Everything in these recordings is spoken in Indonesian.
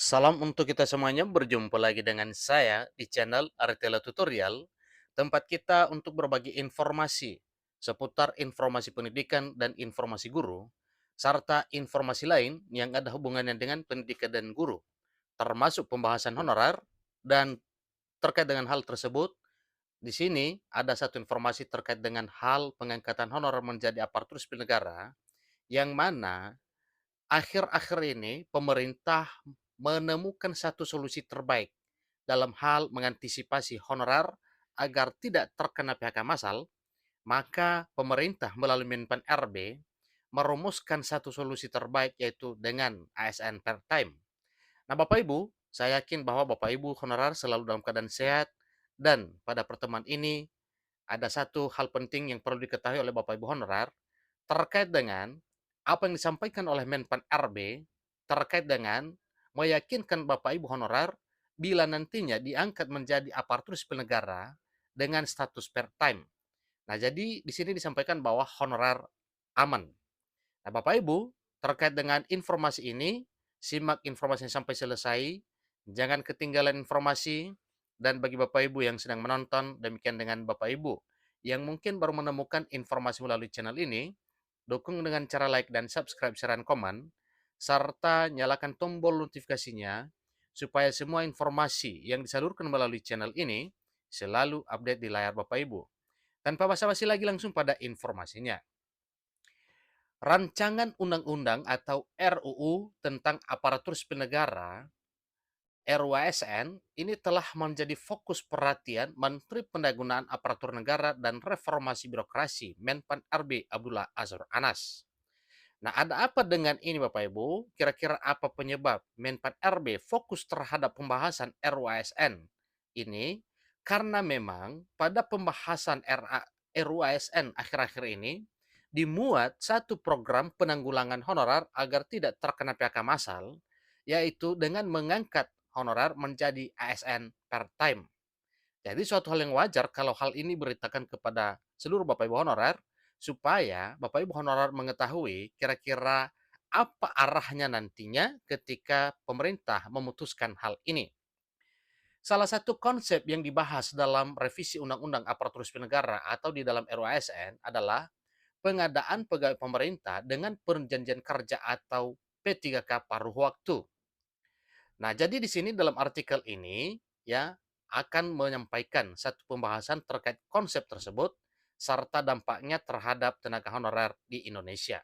Salam untuk kita semuanya, berjumpa lagi dengan saya di channel Aritela Tutorial, tempat kita untuk berbagi informasi seputar informasi pendidikan dan informasi guru, serta informasi lain yang ada hubungannya dengan pendidikan dan guru, termasuk pembahasan honorer. Dan terkait dengan hal tersebut, di sini ada satu informasi terkait dengan hal pengangkatan honorer menjadi aparatur sipil negara, yang mana akhir-akhir ini pemerintah menemukan satu solusi terbaik dalam hal mengantisipasi honorer agar tidak terkena PHK massal. Maka pemerintah melalui Menpan RB merumuskan satu solusi terbaik, yaitu dengan ASN per time. Nah, Bapak Ibu, saya yakin bahwa Bapak Ibu honorer selalu dalam keadaan sehat, dan pada pertemuan ini ada satu hal penting yang perlu diketahui oleh Bapak Ibu honorer terkait dengan apa yang disampaikan oleh Menpan RB terkait dengan meyakinkan Bapak Ibu honorer bila nantinya diangkat menjadi aparatur sipil negara dengan status per time. Nah, jadi di sini disampaikan bahwa honorer aman. Nah, Bapak Ibu, terkait dengan informasi ini, simak informasinya sampai selesai, jangan ketinggalan informasi. Dan bagi Bapak Ibu yang sedang menonton, demikian dengan Bapak Ibu yang mungkin baru menemukan informasi melalui channel ini, dukung dengan cara like dan subscribe, share, dan komen, serta nyalakan tombol notifikasinya supaya semua informasi yang disalurkan melalui channel ini selalu update di layar Bapak Ibu. Tanpa basa-basi lagi, langsung pada informasinya. Rancangan Undang-Undang atau RUU tentang Aparatur Sipil Negara (RUASN) ini telah menjadi fokus perhatian Menteri Pendayagunaan Aparatur Negara dan Reformasi Birokrasi Menpan RB Abdullah Azwar Anas. Nah, ada apa dengan ini Bapak Ibu? Kira-kira apa penyebab Menpan RB fokus terhadap pembahasan RUASN ini? Karena memang pada pembahasan RUASN akhir-akhir ini dimuat satu program penanggulangan honorer agar tidak terkena PHK massal, yaitu dengan mengangkat honorer menjadi ASN per time. Jadi suatu hal yang wajar kalau hal ini beritakan kepada seluruh Bapak Ibu honorer, supaya Bapak Ibu honorer mengetahui kira-kira apa arahnya nantinya ketika pemerintah memutuskan hal ini. Salah satu konsep yang dibahas dalam revisi Undang-Undang Aparatur Sipil Negara atau di dalam RUASN adalah pengadaan pegawai pemerintah dengan perjanjian kerja atau P3K paruh waktu. Nah, jadi di sini dalam artikel ini ya akan menyampaikan satu pembahasan terkait konsep tersebut serta dampaknya terhadap tenaga honorer di Indonesia.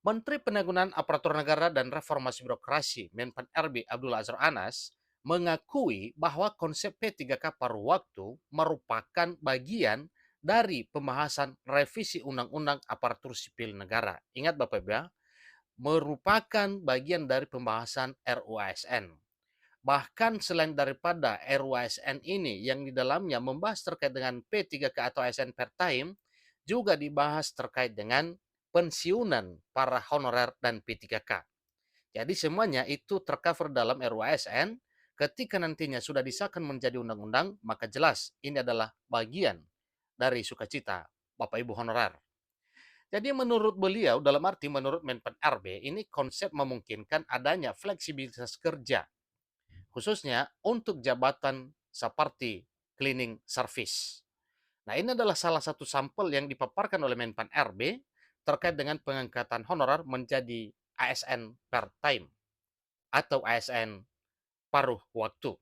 Menteri Pendayagunaan Aparatur Negara dan Reformasi Birokrasi Menpan RB Abdullah Azwar Anas mengakui bahwa konsep P3K paruh waktu merupakan bagian dari pembahasan revisi Undang-Undang Aparatur Sipil Negara. Ingat Bapak Ibu ya, merupakan bagian dari pembahasan RUASN. Bahkan selain daripada RUASN ini yang di dalamnya membahas terkait dengan P3K atau ASN per time, juga dibahas terkait dengan pensiunan para honorer dan P3K. Jadi semuanya itu tercover dalam RUASN. Ketika nantinya sudah disahkan menjadi undang-undang, maka jelas ini adalah bagian dari sukacita Bapak Ibu honorer. Jadi menurut beliau, dalam arti menurut Menpan RB, ini konsep memungkinkan adanya fleksibilitas kerja, khususnya untuk jabatan seperti cleaning service. Nah, ini adalah salah satu sampel yang dipaparkan oleh Menpan RB terkait dengan pengangkatan honorer menjadi ASN per time atau ASN paruh waktu.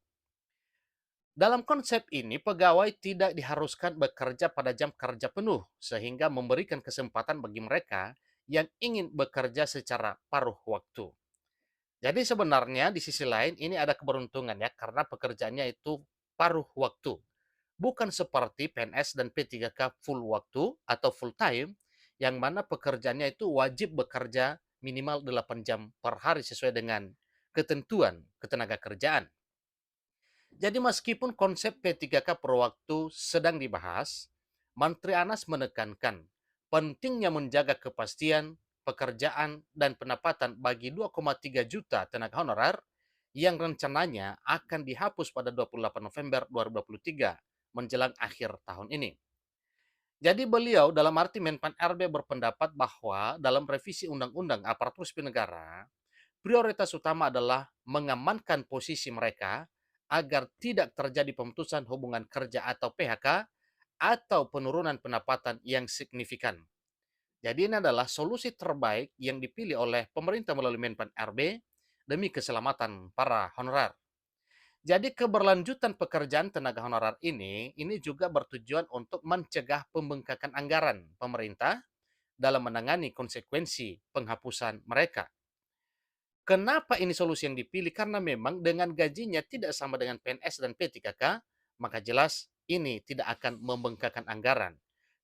Dalam konsep ini, pegawai tidak diharuskan bekerja pada jam kerja penuh, sehingga memberikan kesempatan bagi mereka yang ingin bekerja secara paruh waktu. Jadi sebenarnya di sisi lain ini ada keberuntungan ya, karena pekerjaannya itu paruh waktu. Bukan seperti PNS dan P3K full waktu atau full time, yang mana pekerjaannya itu wajib bekerja minimal 8 jam per hari sesuai dengan ketentuan ketenaga kerjaan. Jadi meskipun konsep P3K per waktu sedang dibahas, Menteri Anas menekankan pentingnya menjaga kepastian pekerjaan dan pendapatan bagi 2,3 juta tenaga honorer yang rencananya akan dihapus pada 28 November 2023 menjelang akhir tahun ini. Jadi beliau dalam arti Menpan RB berpendapat bahwa dalam revisi Undang-Undang Aparatur Sipil Negara, prioritas utama adalah mengamankan posisi mereka agar tidak terjadi pemutusan hubungan kerja atau PHK atau penurunan pendapatan yang signifikan. Jadi ini adalah solusi terbaik yang dipilih oleh pemerintah melalui Menpan RB demi keselamatan para honorer. Jadi keberlanjutan pekerjaan tenaga honorer ini juga bertujuan untuk mencegah pembengkakan anggaran pemerintah dalam menangani konsekuensi penghapusan mereka. Kenapa ini solusi yang dipilih? Karena memang dengan gajinya tidak sama dengan PNS dan P3K, maka jelas ini tidak akan membengkakkan anggaran.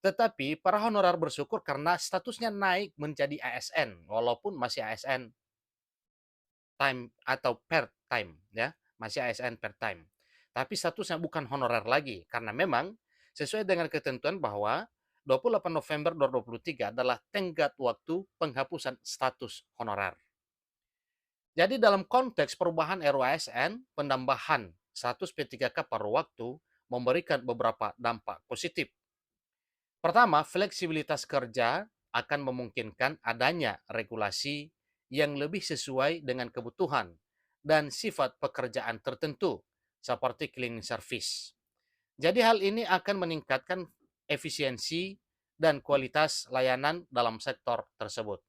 Tetapi para honorer bersyukur karena statusnya naik menjadi ASN, walaupun masih ASN time atau per time ya, masih ASN per time. Tapi statusnya bukan honorer lagi karena memang sesuai dengan ketentuan bahwa 28 November 2023 adalah tenggat waktu penghapusan status honorer. Jadi dalam konteks perubahan RUASN, penambahan status P3K paruh waktu memberikan beberapa dampak positif. Pertama, fleksibilitas kerja akan memungkinkan adanya regulasi yang lebih sesuai dengan kebutuhan dan sifat pekerjaan tertentu, seperti cleaning service. Jadi hal ini akan meningkatkan efisiensi dan kualitas layanan dalam sektor tersebut.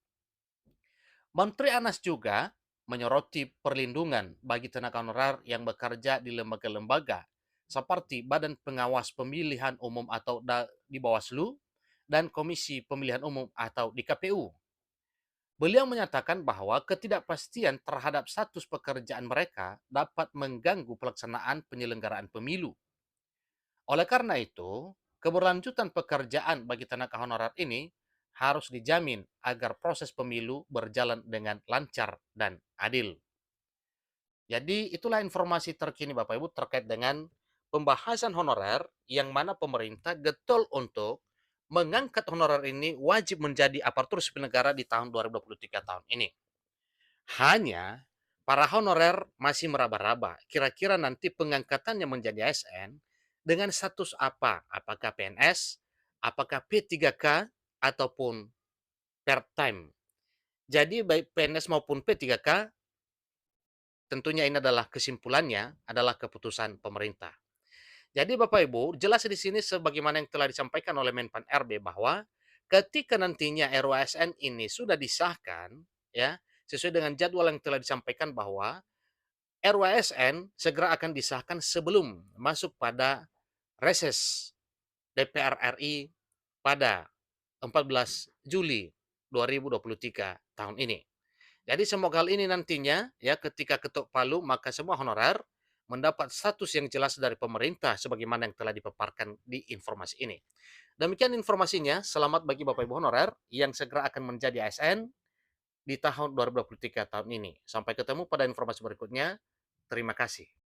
Menteri Anas juga menyoroti perlindungan bagi tenaga honorer yang bekerja di lembaga-lembaga seperti Badan Pengawas Pemilihan Umum atau di Bawaslu dan Komisi Pemilihan Umum atau di KPU. Beliau menyatakan bahwa ketidakpastian terhadap status pekerjaan mereka dapat mengganggu pelaksanaan penyelenggaraan pemilu. Oleh karena itu, keberlanjutan pekerjaan bagi tenaga honorer ini harus dijamin agar proses pemilu berjalan dengan lancar dan adil. Jadi itulah informasi terkini Bapak Ibu terkait dengan pembahasan honorer yang mana pemerintah getol untuk mengangkat honorer ini wajib menjadi aparatur sipil negara di tahun 2023 tahun ini. Hanya para honorer masih meraba-raba. Kira-kira nanti pengangkatannya menjadi ASN dengan status apa? Apakah PNS, apakah P3K, ataupun part-time. Jadi baik PNS maupun P3K, tentunya ini adalah kesimpulannya adalah keputusan pemerintah. Jadi Bapak Ibu, jelas di sini sebagaimana yang telah disampaikan oleh Menpan RB bahwa ketika nantinya RUASN ini sudah disahkan, ya, sesuai dengan jadwal yang telah disampaikan bahwa RUASN segera akan disahkan sebelum masuk pada reses DPR RI pada 14 Juli 2023 tahun ini. Jadi semoga hal ini nantinya ya ketika ketuk palu maka semua honorer mendapat status yang jelas dari pemerintah sebagaimana yang telah dipaparkan di informasi ini. Demikian informasinya, selamat bagi Bapak Ibu honorer yang segera akan menjadi ASN di tahun 2023 tahun ini. Sampai ketemu pada informasi berikutnya. Terima kasih.